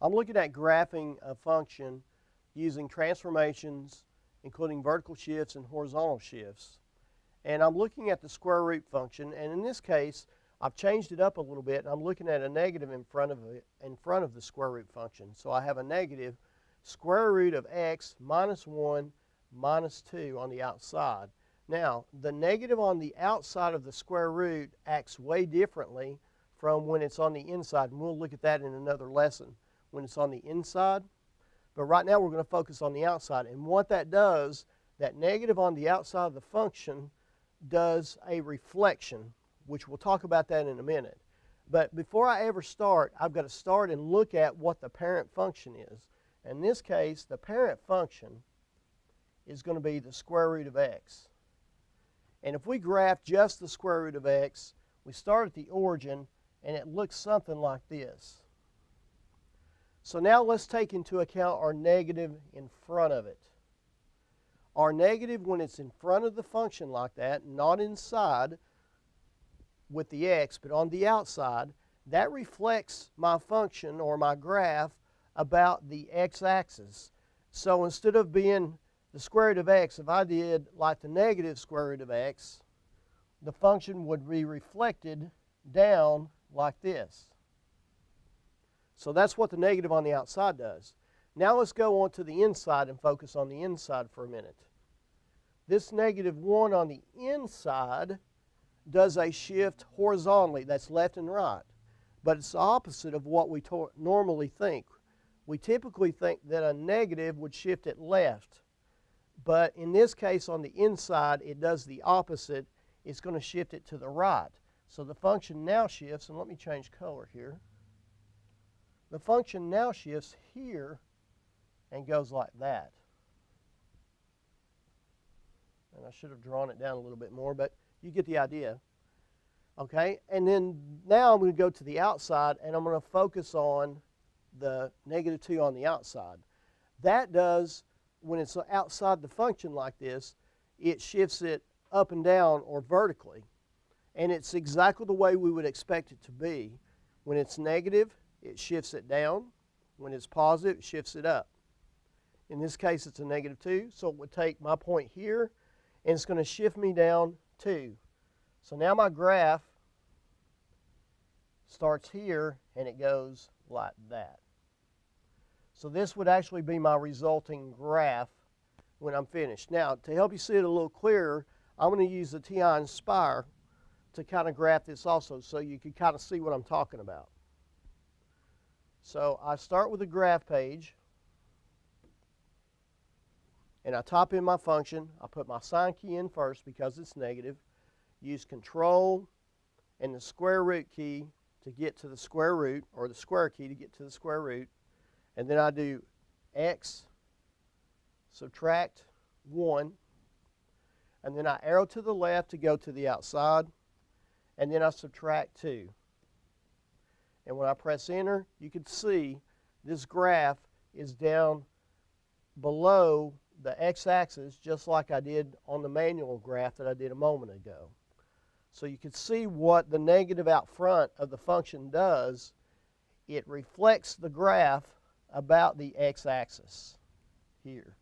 I'm looking at graphing a function using transformations, including vertical shifts and horizontal shifts. And I'm looking at the square root function, and in this case, I've changed it up a little bit, and I'm looking at a negative in front of the square root function. So I have a negative square root of x minus 1 minus 2 on the outside. Now, the negative on the outside of the square root acts way differently from when it's on the inside, and we'll look at that in another lesson when it's on the inside. But right now we're going to focus on the outside, and what that does, that negative on the outside of the function does a reflection, which we'll talk about that in a minute. But before I ever start, I've got to start and look at what the parent function is. In this case, the parent function is going to be the square root of x. And if we graph just the square root of x, we start at the origin, and it looks something like this. So now let's take into account our negative in front of it. Our negative, when it's in front of the function like that, not inside with the x, but on the outside, that reflects my function or my graph about the x-axis. So instead of being the square root of x, if I did like the negative square root of x, the function would be reflected down like this. So that's what the negative on the outside does. Now let's go on to the inside and focus on the inside for a minute. This negative 1 on the inside does a shift horizontally. That's left and right. But it's the opposite of what we normally think. We typically think that a negative would shift it left. But in this case, on the inside, it does the opposite. It's going to shift it to the right. So the function now shifts, and let me change color here. The function now shifts here and goes like that. And I should have drawn it down a little bit more, but you get the idea. Okay, and then now I'm going to go to the outside, and I'm going to focus on the negative 2 on the outside. That does, when it's outside the function like this, it shifts it up and down or vertically. And it's exactly the way we would expect it to be. When it's negative, it shifts it down. When it's positive, it shifts it up. In this case, it's a negative 2, so it would take my point here, and it's going to shift me down 2. So now my graph starts here, and it goes like that. So this would actually be my resulting graph when I'm finished. Now, to help you see it a little clearer, I'm going to use the TI Inspire to kind of graph this also, so you can kind of see what I'm talking about. So I start with a graph page, and I type in my function. I put my sign key in first because it's negative. Use Control and the square root key to get to the square root, or the square key to get to the square root. And then I do x, subtract 1, and then I arrow to the left to go to the outside, and then I subtract 2. And when I press enter, you can see this graph is down below the x-axis, just like I did on the manual graph that I did a moment ago. So you can see what the negative out front of the function does. It reflects the graph about the x-axis here.